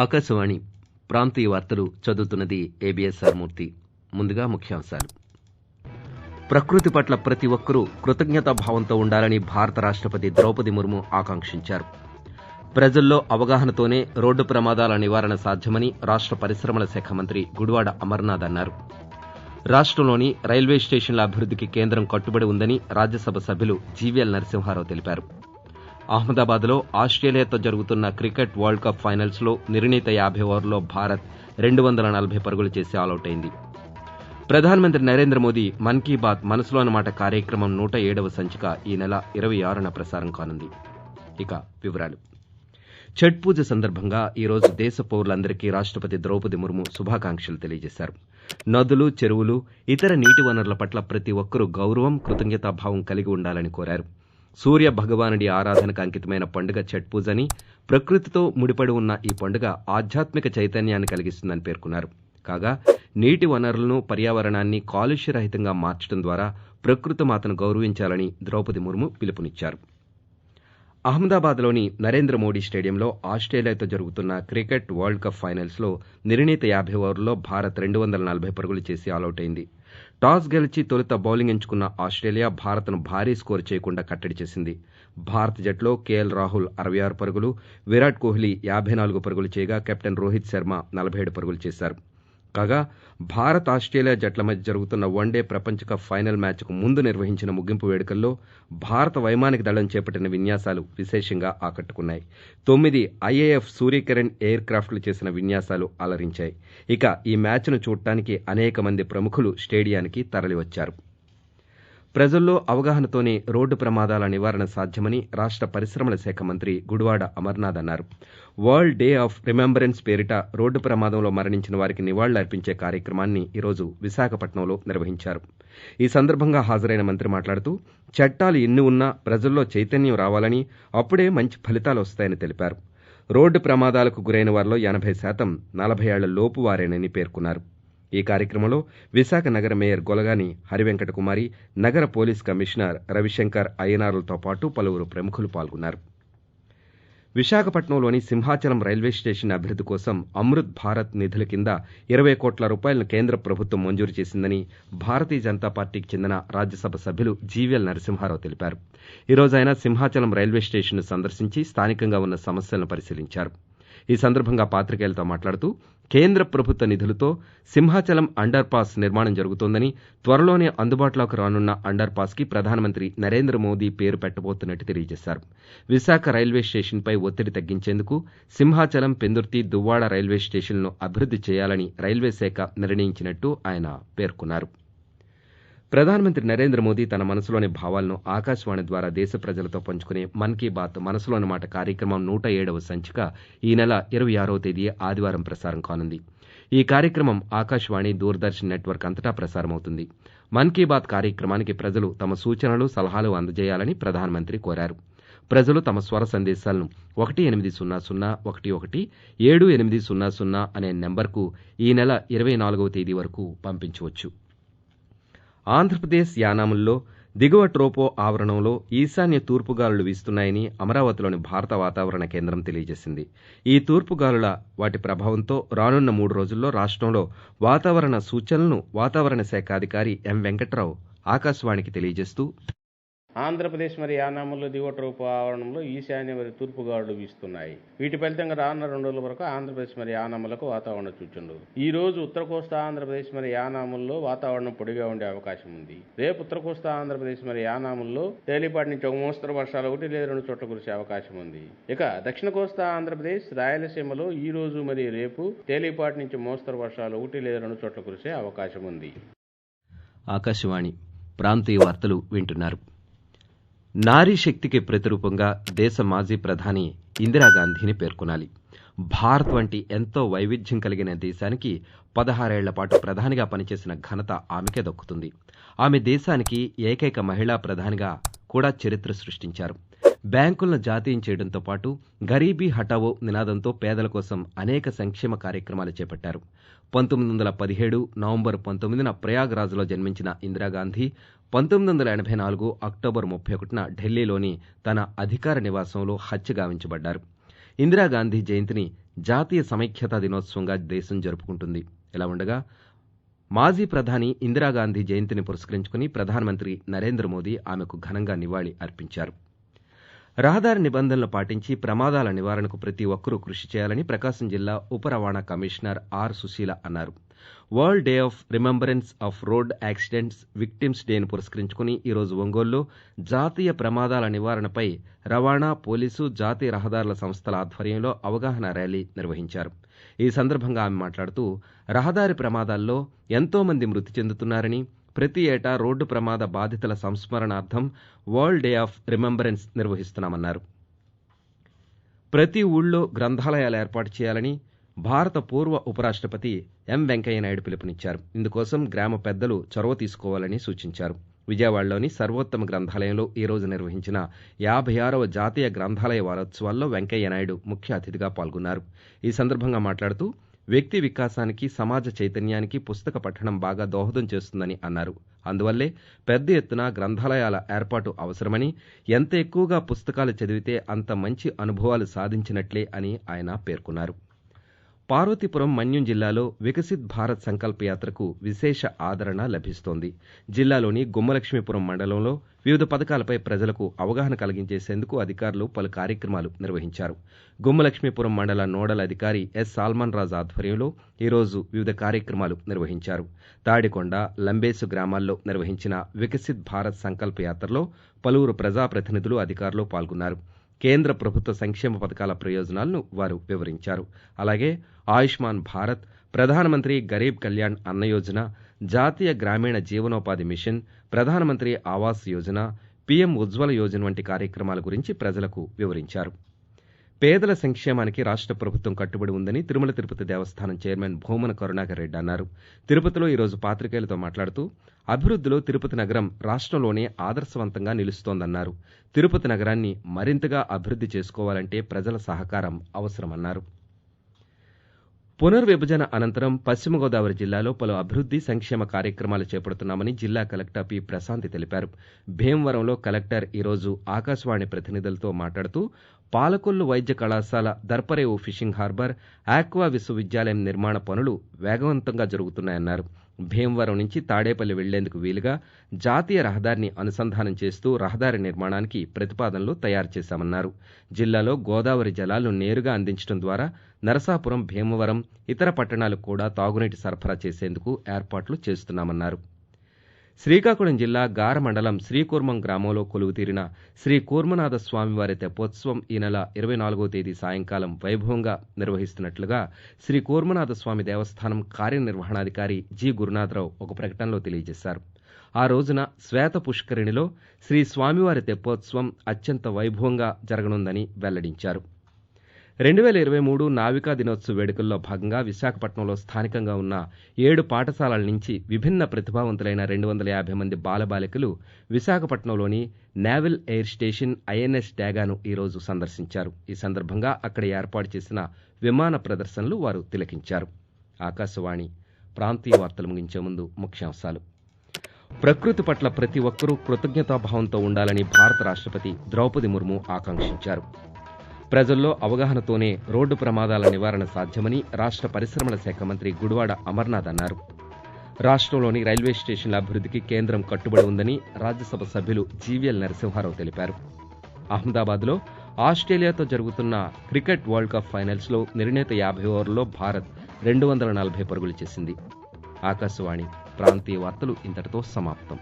ఆకాశవాణి ప్రాంతీయ వార్తలు చదువుతున్నది ఏబిఎస్ఆర్ మూర్తి. ముందుగా ముఖ్యాంశాలు. ప్రకృతి పట్ల ప్రతి ఒక్కరూ కృతజ్ఞతాభావంతో ఉండాలని భారత రాష్ట్రపతి ద్రౌపది ముర్ము ఆకాంక్షించారు. ప్రజల్లో అవగాహనతోనే రోడ్డు ప్రమాదాల నివారణ సాధ్యమని రాష్ట్ర పరిశ్రమల శాఖ మంత్రి గుడివాడ అమర్నాథ్ అన్నారు. రాష్ట్రంలోని రైల్వే స్టేషన్ల అభివృద్ధికి కేంద్రం కట్టుబడి ఉందని రాజ్యసభ సభ్యులు జీవీఎల్ నరసింహారావు తెలిపారు. అహ్మదాబాద్లో ఆస్ట్రేలియాతో జరుగుతున్న క్రికెట్ వరల్డ్ కప్ ఫైనల్స్లో నిర్ణీత 50 ఓవర్లలో భారత్ 240 పరుగులు చేసి ఆలౌట్ అయింది. ప్రధానమంత్రి నరేంద్ర మోదీ మన్ కీ బాత్ మనసులోని మాట కార్యక్రమం 107వ సంచిక ఈ నెల 26న ప్రసారం కానుంది. ఇక వివరాలు. ఛట్ పూజ సందర్భంగా ఈ రోజు దేశ పౌరులందరికీ రాష్ట్రపతి ద్రౌపది ముర్ము శుభాకాంక్షలు తెలియజేశారు. నదులు, చెరువులు, ఇతర నీటి వనరుల పట్ల ప్రతి ఒక్కరూ గౌరవం, కృతజ్ఞతాభావం కలిగి ఉండాలని కోరారు. సూర్య భగవానుడి ఆరాధనకు అంకితమైన పండుగ ఛట్ పూజ అని, ప్రకృతితో ముడిపడి ఉన్న ఈ పండుగ ఆధ్యాత్మిక చైతన్యాన్ని కలిగిస్తుందని పేర్కొన్నారు. కాగా నీటి వనరులను, పర్యావరణాన్ని కాలుష్యరహితంగా మార్చడం ద్వారా ప్రకృతి మాతను గౌరవించాలని ద్రౌపది ముర్ము పిలుపునిచ్చారు. అహ్మదాబాద్లోని నరేంద్ర మోడీ స్టేడియంలో ఆస్ట్రేలియాతో జరుగుతున్న క్రికెట్ వరల్డ్ కప్ ఫైనల్స్లో నిర్ణీత 50 ఓవర్లలో భారత్ 240 పరుగులు చేసి ఆలౌట్ అయింది. టాస్ గెలిచి తొలుత బౌలింగ్ ఎంచుకున్న ఆస్ట్రేలియా భారత్ను భారీ స్కోరు చేయకుండా కట్టడి చేసింది. భారత జట్టులో కేఎల్ రాహుల్ 66 పరుగులు, విరాట్ కోహ్లీ 54 పరుగులు చేయగా కెప్టెన్ రోహిత్ శర్మ 47 పరుగులు చేశారు. కాగా భారత్, ఆస్ట్రేలియా జట్ల మధ్య జరుగుతున్న వన్డే ప్రపంచ కప్ ఫైనల్ మ్యాచ్కు ముందు నిర్వహించిన ముగింపు వేడుకల్లో భారత వైమానిక దళం చేపట్టిన విన్యాసాలు విశేషంగా ఆకట్టుకున్నాయి. 9 ఐఏఎఫ్ సూర్యకిరణ్ ఎయిర్ క్రాఫ్ట్లు చేసిన విన్యాసాలు అలరించాయి. ఇక ఈ మ్యాచ్ను చూడటానికి అనేక మంది ప్రముఖులు స్టేడియానికి తరలివచ్చారు. ప్రజల్లో అవగాహనతోనే రోడ్డు ప్రమాదాల నివారణ సాధ్యమని రాష్ట్ర పరిశ్రమల శాఖ మంత్రి గుడివాడ అమర్నాథ్ అన్నారు. వరల్డ్ డే ఆఫ్ రిమెంబరెన్స్ పేరిట రోడ్డు ప్రమాదంలో మరణించిన వారికి నివాళులర్పించే కార్యక్రమాన్ని ఈరోజు విశాఖపట్నంలో నిర్వహించారు. ఈ సందర్భంగా హాజరైన మంత్రి మాట్లాడుతూ చట్టాలు ఎన్ని ఉన్నా ప్రజల్లో చైతన్యం రావాలని, అప్పుడే మంచి ఫలితాలు వస్తాయని తెలిపారు. రోడ్డు ప్రమాదాలకు గురైన వారిలో 80% 40 ఏళ్ల లోపు వారేనని పేర్కొన్నారు. ఈ కార్యక్రమంలో విశాఖ నగర మేయర్ గొలగాని హరివెంకట కుమారి, నగర పోలీస్ కమిషనర్ రవిశంకర్ అయ్యనార్లతో పాటు పలువురు ప్రముఖులు పాల్గొన్నారు. విశాఖపట్నంలోని సింహాచలం రైల్వే స్టేషన్ అభివృద్ధి కోసం అమృత్ భారత్ నిధుల కింద 20 కోట్ల రూపాయలను కేంద్ర ప్రభుత్వం మంజూరు చేసిందని భారతీయ జనతా పార్టీకి చెందిన రాజ్యసభ సభ్యులు జీవీఎల్ నరసింహారావు తెలిపారు. ఈ రోజు ఆయన సింహాచలం రైల్వే స్టేషన్ను సందర్శించి స్థానికంగా ఉన్న సమస్యలను పరిశీలించారు. ఈ సందర్భంగా పాత్రికేయులతో మాట్లాడుతూ కేంద్ర ప్రభుత్వ నిధులతో సింహాచలం అండర్ పాస్ నిర్మాణం జరుగుతోందని, త్వరలోనే అందుబాటులోకి రానున్న అండర్ పాస్ కి ప్రధానమంత్రి నరేంద్ర మోదీ పేరు పెట్టబోతున్నట్టు తెలియజేశారు. విశాఖ రైల్వే స్టేషన్పై ఒత్తిడి తగ్గించేందుకు సింహాచలం, పెందుర్తి, దువ్వాడ రైల్వే స్టేషన్లను అభివృద్ధి చేయాలని రైల్వే శాఖ నిర్ణయించినట్టు ఆయన పేర్కొన్నారు. ప్రధానమంత్రి నరేంద్ర మోదీ తన మనసులోని భావాలను ఆకాశవాణి ద్వారా దేశ ప్రజలతో పంచుకునే మన్ కీ బాత్ మనసులోని మాట కార్యక్రమం 107వ సంచిక ఈ నెల 26వ తేదీ ఆదివారం ప్రసారం కానుంది. ఈ కార్యక్రమం ఆకాశవాణి, దూరదర్శన్ నెట్వర్క్ అంతటా ప్రసారమవుతుంది. మన్ కీ బాత్ కార్యక్రమానికి ప్రజలు తమ సూచనలు, సలహాలు అందజేయాలని ప్రధానమంత్రి కోరారు. ప్రజలు తమ స్వర సందేశాలను 1800117800 అనే నెంబర్కు ఈ నెల 24వ తేదీ వరకు పంపించవచ్చు. ఆంధ్రప్రదేశ్ యానాముల్లో దిగువ ట్రోపో ఆవరణంలో ఈశాన్య తూర్పుగాలులు వీస్తున్నాయని అమరావతిలోని భారత వాతావరణ కేంద్రం తెలియజేసింది. ఈ తూర్పుగాలుల వాటి ప్రభావంతో రానున్న 3 రోజుల్లో రాష్ట్రంలో వాతావరణ సూచనలను వాతావరణ శాఖ అధికారి ఎం వెంకట్రావు ఆకాశవాణికి తెలియజేస్తూ, ఆంధ్రప్రదేశ్ మరి యానాముల్లో దిగువ ట్రోపు ఆవరణంలో ఈశాన్య మరి తూర్పుగాలులు వీస్తున్నాయి. వీటి ఫలితంగా రానున్న 2 రోజుల వరకు ఆంధ్రప్రదేశ్ మరి యానాములకు వాతావరణ సూచనలు. ఈ రోజు ఉత్తర కోస్తా ఆంధ్రప్రదేశ్ మరి యానాముల్లో వాతావరణం పొడిగా ఉండే అవకాశం ఉంది. రేపు ఉత్తర కోస్తా ఆంధ్రప్రదేశ్ మరి యానాముల్లో తేలిపాటి నుంచి ఒక మోస్తరు వర్షాలు 1 లేదా 2 చోట్ల కురిసే అవకాశం ఉంది. ఇక దక్షిణ కోస్తా ఆంధ్రప్రదేశ్, రాయలసీమలో ఈ రోజు మరి రేపు తేలిపాటి నుంచి మోస్తరు వర్షాలు 1 లేదా 2 చోట్ల కురిసే అవకాశం ఉంది. ఆకాశవాణి ప్రాంతీయ వార్తలు వింటున్నారు. నారీ శక్తికి ప్రతిరూపంగా దేశ మాజీ ప్రధాని ఇందిరాగాంధీని పేర్కొనాలి. భారత్ వంటి ఎంతో వైవిధ్యం కలిగిన దేశానికి 16 ఏళ్ల పాటు ప్రధానిగా పనిచేసిన ఘనత ఆమెకే దక్కుతుంది. ఆమె దేశానికి ఏకైక మహిళా ప్రధానిగా కూడా చరిత్ర సృష్టించారు. బ్యాంకులను జాతీయం చేయడంతో పాటు గరీబీ హఠావో నినాదంతో పేదల కోసం అనేక సంక్షేమ కార్యక్రమాలు చేపట్టారు. 1917 నవంబర్ 19న ప్రయాగ్రాజ్లో జన్మించిన ఇందిరాగాంధీ 1984 అక్టోబర్ 31న ఢిల్లీలోని తన అధికార నివాసంలో హత్య గావించబడ్డారు. ఇందిరాగాంధీ జయంతిని జాతీయ సమైక్యతా దినోత్సవంగా దేశం జరుపుకుంటుంది. ఇలా ఉండగా మాజీ ప్రధాని ఇందిరాగాంధీ జయంతిని పురస్కరించుకుని ప్రధానమంత్రి నరేంద్ర మోదీ ఆమెకు ఘనంగా నివాళి అర్పించారు. రహదారి నిబంధనలు పాటించి ప్రమాదాల నివారణకు ప్రతి ఒక్కరూ కృషి చేయాలని ప్రకాశం జిల్లా ఉప రవాణా కమిషనర్ ఆర్. సుశీల అన్నారు. World day of remembrance of road accidents victims డేను పురస్కరించుకుని ఈరోజు ఒంగోలులో జాతీయ ప్రమాదాల నివారణపై రవాణా, పోలీసు, జాతీయ రహదారుల సంస్థల ఆధ్వర్యంలో అవగాహన ర్యాలీ నిర్వహించారు. ఈ సందర్భంగా ఆమె మాట్లాడుతూ రహదారి ప్రమాదాల్లో ఎంతో మంది మృతి చెందుతున్నారని, ప్రతి ఏటా రోడ్డు ప్రమాద బాధితుల సంస్మరణార్థం వరల్డ్ డే ఆఫ్ రిమెంబరెన్స్ నిర్వహిస్తున్నామన్నారు. ప్రతి ఊళ్ళో గ్రంథాలయాలు ఏర్పాటు చేయాలని భారత పూర్వ ఉపరాష్ట్రపతి ఎం. వెంకయ్యనాయుడు పిలుపునిచ్చారు. ఇందుకోసం గ్రామ పెద్దలు చొరవ తీసుకోవాలని సూచించారు. విజయవాడలోని సర్వోత్తమ గ్రంథాలయంలో ఈ రోజు నిర్వహించిన 56వ జాతీయ గ్రంథాలయ వారోత్సవాల్లో వెంకయ్యనాయుడు ముఖ్య అతిథిగా పాల్గొన్నారు. ఈ సందర్భంగా మాట్లాడుతూ వ్యక్తి వికాసానికి, సమాజ చైతన్యానికి పుస్తక పఠనం బాగా దోహదం చేస్తుందని అన్నారు. అందువల్లే పెద్ద ఎత్తున గ్రంథాలయాల ఏర్పాటు అవసరమని, ఎంత ఎక్కువగా పుస్తకాలు చదివితే అంత మంచి అనుభవాలు సాధించినట్లే అని ఆయన పేర్కొన్నారు. పార్వతీపురం మన్యం జిల్లాలో వికసిత్ భారత్ సంకల్ప యాత్రకు విశేష ఆదరణ లభిస్తోంది. జిల్లాలోని గుమ్మలక్ష్మీపురం మండలంలో వివిధ పథకాలపై ప్రజలకు అవగాహన కలిగించేందుకు అధికారులు పలు కార్యక్రమాలు నిర్వహించారు. గుమ్మలక్ష్మీపురం మండల నోడల్ అధికారి ఎస్. సాల్మన్ రాజ్ ఆధ్వర్యంలో ఈరోజు వివిధ కార్యక్రమాలు నిర్వహించారు. తాడికొండ, లంబేసు గ్రామాల్లో నిర్వహించిన వికసిత్ భారత్ సంకల్ప యాత్రలో పలువురు ప్రజాప్రతినిధులు, అధికారులు పాల్గొన్నారు. కేంద్ర ప్రభుత్వ సంక్షేమ పథకాల ప్రయోజనాలను వారు వివరించారు. అలాగే ఆయుష్మాన్ భారత్, ప్రధానమంత్రి గరీబ్ కళ్యాణ్ అన్న యోజన, జాతీయ గ్రామీణ జీవనోపాధి మిషన్, ప్రధానమంత్రి ఆవాస్ యోజన, పీఎం ఉజ్వల యోజన వంటి కార్యక్రమాల గురించి ప్రజలకు వివరించారు. పేదల సంక్షేమానికి రాష్ట్ర ప్రభుత్వం కట్టుబడి ఉందని తిరుమల తిరుపతి దేవస్థానం చైర్మన్ భూమన కరుణాకర్ రెడ్డి అన్నారు. తిరుపతిలో ఈరోజు పాత్రికేయులతో మాట్లాడుతూ అభివృద్ధిలో తిరుపతి నగరం రాష్ట్రంలోనే ఆదర్శవంతంగా నిలుస్తోందన్నారు. తిరుపతి నగరాన్ని మరింతగా అభివృద్ధి చేసుకోవాలంటే ప్రజల సహకారం అవసరమన్నారు. పునర్విభజన అనంతరం పశ్చిమ గోదావరి జిల్లాలో పలు అభివృద్ధి, సంక్షేమ కార్యక్రమాలు చేపడుతున్నామని జిల్లా కలెక్టర్ పి. ప్రశాంతి తెలిపారు. భీమవరంలో కలెక్టర్ ఈరోజు ఆకాశవాణి ప్రతినిధులతో మాట్లాడుతూ పాలకొల్లు వైద్య కళాశాల, దర్పరేవు ఫిషింగ్ హార్బర్, ఆక్వా విశ్వవిద్యాలయం నిర్మాణ పనులు వేగవంతంగా జరుగుతున్నాయన్నారు. భీమవరం నుంచి తాడేపల్లి వెళ్లేందుకు వీలుగా జాతీయ రహదారిని అనుసంధానం చేస్తూ రహదారి నిర్మాణానికి ప్రతిపాదనలు తయారు చేశామన్నారు. జిల్లాలో గోదావరి జలాలను నేరుగా అందించడం ద్వారా నరసాపురం, భీమవరం, ఇతర పట్టణాలకు కూడా తాగునీటి సరఫరా చేసేందుకు ఏర్పాట్లు చేస్తున్నామన్నారు. శ్రీకాకుళం జిల్లా గార మండలం శ్రీకూర్మం గ్రామంలో కొలువుతీరిన శ్రీ కూర్మనాథ స్వామివారి తెప్పోత్సవం ఈ నెల 24వ తేదీ సాయంకాలం వైభవంగా నిర్వహిస్తున్నట్లుగా శ్రీ కూర్మనాథ స్వామి దేవస్థానం కార్యనిర్వహణాధికారి జి. గురునాథరావు ఒక ప్రకటనలో తెలియజేశారు. ఆ రోజున శ్వేత పుష్కరిణిలో శ్రీ స్వామివారి తెప్పోత్సవం అత్యంత వైభవంగా జరగనుందని వెల్లడించారు. 2023 నావికా దినోత్సవ వేడుకల్లో భాగంగా విశాఖపట్నంలో స్థానికంగా ఉన్న 7 పాఠశాలల నుంచి విభిన్న ప్రతిభావంతులైన 250 మంది బాలబాలికలు విశాఖపట్నంలోని నేవల్ ఎయిర్ స్టేషన్ ఐఎన్ఎస్ డాగాను ఈరోజు సందర్శించారు. ఈ సందర్భంగా అక్కడ ఏర్పాటు చేసిన విమాన ప్రదర్శనలు వారు తిలకించారు. ఆకాశవాణి ప్రాంతీయ వార్తలు ముగించే ముందు ముఖ్యాంశాలు. ప్రకృతి పట్ల ప్రతి ఒక్కరూ కృతజ్ఞతాభావంతో ఉండాలని భారత రాష్ట్రపతి ద్రౌపది ముర్ము ఆకాంక్షించారు. ప్రజల్లో అవగాహనతోనే రోడ్డు ప్రమాదాల నివారణ సాధ్యమని రాష్ట్ర పరిశ్రమల శాఖ మంత్రి గుడివాడ అమర్నాథ్ అన్నారు. రాష్ట్రంలోని రైల్వే స్టేషన్ల అభివృద్ధికి కేంద్రం కట్టుబడి ఉందని రాజ్యసభ సభ్యులు జీవీఎల్ నరసింహారావు తెలిపారు. అహ్మదాబాద్లో ఆస్ట్రేలియాతో జరుగుతున్న క్రికెట్ వరల్డ్ కప్ ఫైనల్స్లో నిర్ణీత 50 ఓవర్లలో భారత్ 240 పరుగులు చేసింది. ఆకాశవాణి ప్రాంతీయ వార్తలు ఇంతటితో సమాప్తం.